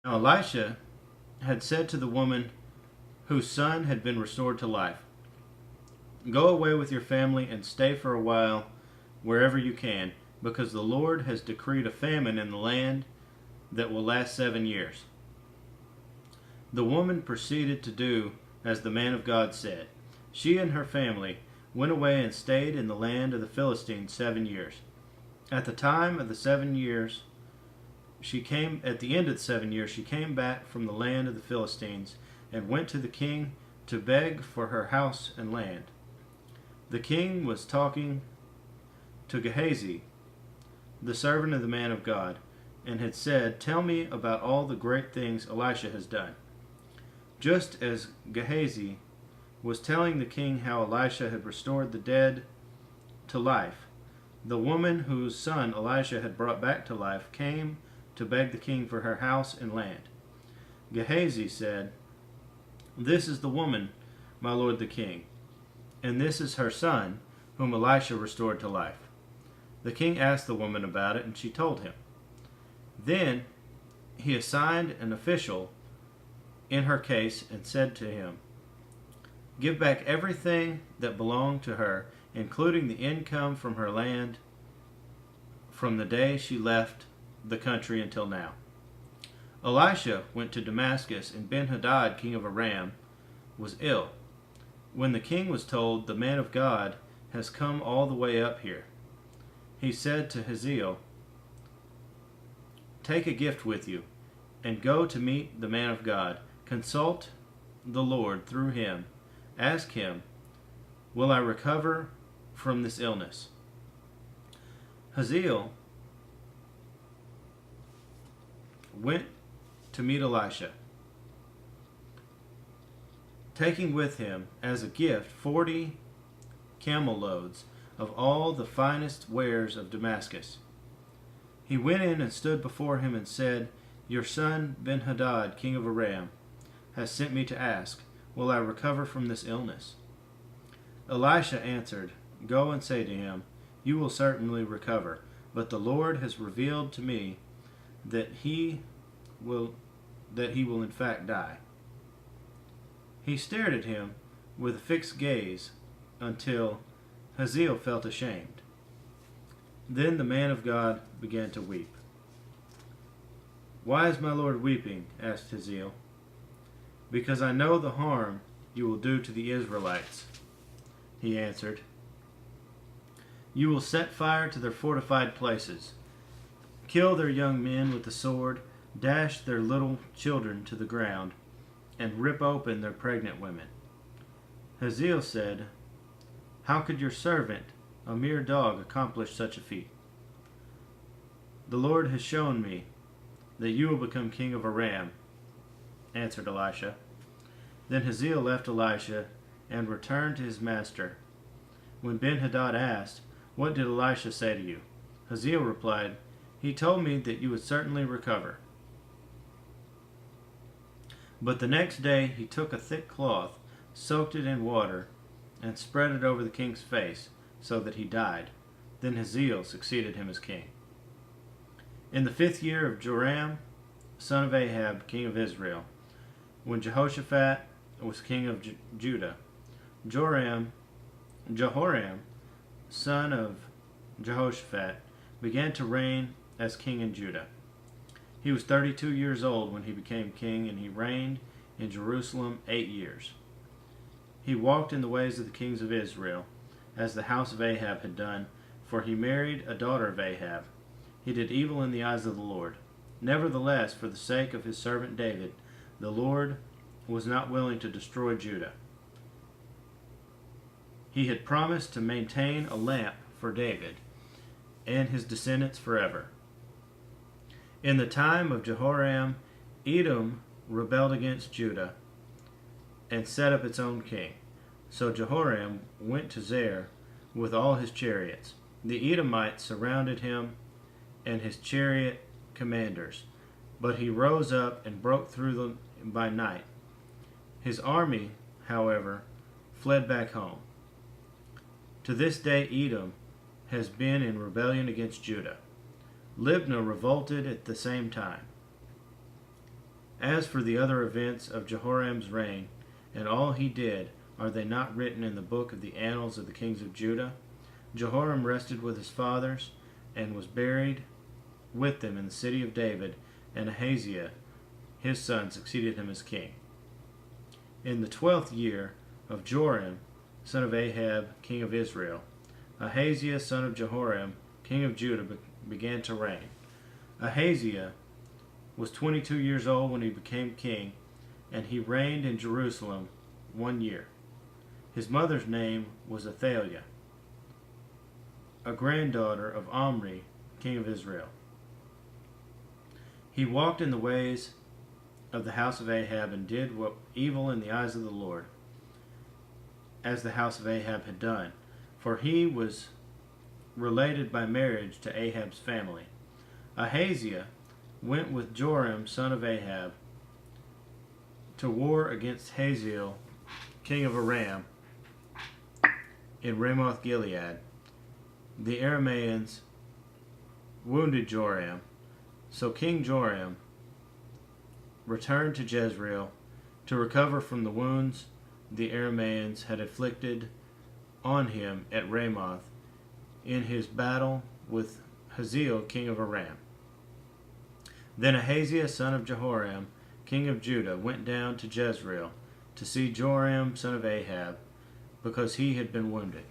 Now Elisha had said to the woman whose son had been restored to life, "Go away with your family and stay for a while wherever you can, because the Lord has decreed a famine in the land that will last 7 years." The woman proceeded to do as the man of God said. She and her family went away and stayed in the land of the Philistines 7 years. At the time of the 7 years, at the end of the 7 years, she came back from the land of the Philistines and went to the king to beg for her house and land. The king was talking to Gehazi, the servant of the man of God, and had said, "Tell me about all the great things Elisha has done." Just as Gehazi was telling the king how Elisha had restored the dead to life, the woman whose son Elisha had brought back to life came to beg the king for her house and land. Gehazi said, "This is the woman, my lord the king, and this is her son, whom Elisha restored to life." The king asked the woman about it, and she told him. Then he assigned an official in her case and said to him, "Give back everything that belonged to her, including the income from her land from the day she left the country until now." Elisha went to Damascus, and Ben-Hadad, king of Aram, was ill. When the king was told, "The man of God has come all the way up here," he said to Hazael, "Take a gift with you, and go to meet the man of God. Consult the Lord through him. Ask him, 'Will I recover from this illness?'" Hazael went to meet Elisha, taking with him as a gift 40 camel loads of all the finest wares of Damascus. He went in and stood before him and said, "Your son Ben-Hadad, king of Aram, has sent me to ask, 'Will I recover from this illness?'" Elisha answered, "Go and say to him, 'You will certainly recover, but the Lord has revealed to me that he will in fact die." He stared at him with a fixed gaze until Hazael felt ashamed. Then the man of God began to weep. "Why is my lord weeping?" asked Hazael. "Because I know the harm you will do to the Israelites," he answered. "You will set fire to their fortified places, kill their young men with the sword, dash their little children to the ground, and rip open their pregnant women." Hazael said, "How could your servant, a mere dog, accomplish such a feat?" "The Lord has shown me that you will become king of Aram," answered Elisha. Then Hazael left Elisha and returned to his master. When Ben-Hadad asked, "What did Elisha say to you?" Hazael replied, "He told me that you would certainly recover." But the next day he took a thick cloth, soaked it in water, and spread it over the king's face, so that he died. Then Hazael succeeded him as king. In the 5th year of Joram, son of Ahab, king of Israel, when Jehoshaphat was king of Judah, Jehoram, son of Jehoshaphat, began to reign as king in Judah. He was 32 years old when he became king, and he reigned in Jerusalem 8 years. He walked in the ways of the kings of Israel, as the house of Ahab had done, for he married a daughter of Ahab. He did evil in the eyes of the Lord. Nevertheless, for the sake of his servant David, the Lord was not willing to destroy Judah. He had promised to maintain a lamp for David and his descendants forever. In the time of Jehoram, Edom rebelled against Judah and set up its own king. So Jehoram went to Zair with all his chariots. The Edomites surrounded him and his chariot commanders, but he rose up and broke through them by night. His army, however, fled back home. To this day Edom has been in rebellion against Judah. Libnah revolted at the same time. As for the other events of Jehoram's reign, and all he did, are they not written in the book of the annals of the kings of Judah? Jehoram rested with his fathers, and was buried with them in the city of David, and Ahaziah his son succeeded him as king. In the 12th year of Joram, son of Ahab, king of Israel, Ahaziah, son of Jehoram, king of Judah, began to reign. Ahaziah was 22 years old when he became king, and he reigned in Jerusalem 1 year. His mother's name was Athaliah, a granddaughter of Omri, king of Israel. He walked in the ways of the house of Ahab and did what evil in the eyes of the Lord, as the house of Ahab had done, for he was related by marriage to Ahab's family. Ahaziah went with Joram, son of Ahab, to war against Hazael, king of Aram, in Ramoth Gilead. The Arameans wounded Joram, so King Joram returned to Jezreel to recover from the wounds the Arameans had inflicted on him at Ramoth in his battle with Hazael, king of Aram. Then Ahaziah, son of Jehoram, king of Judah, went down to Jezreel to see Joram, son of Ahab, because he had been wounded.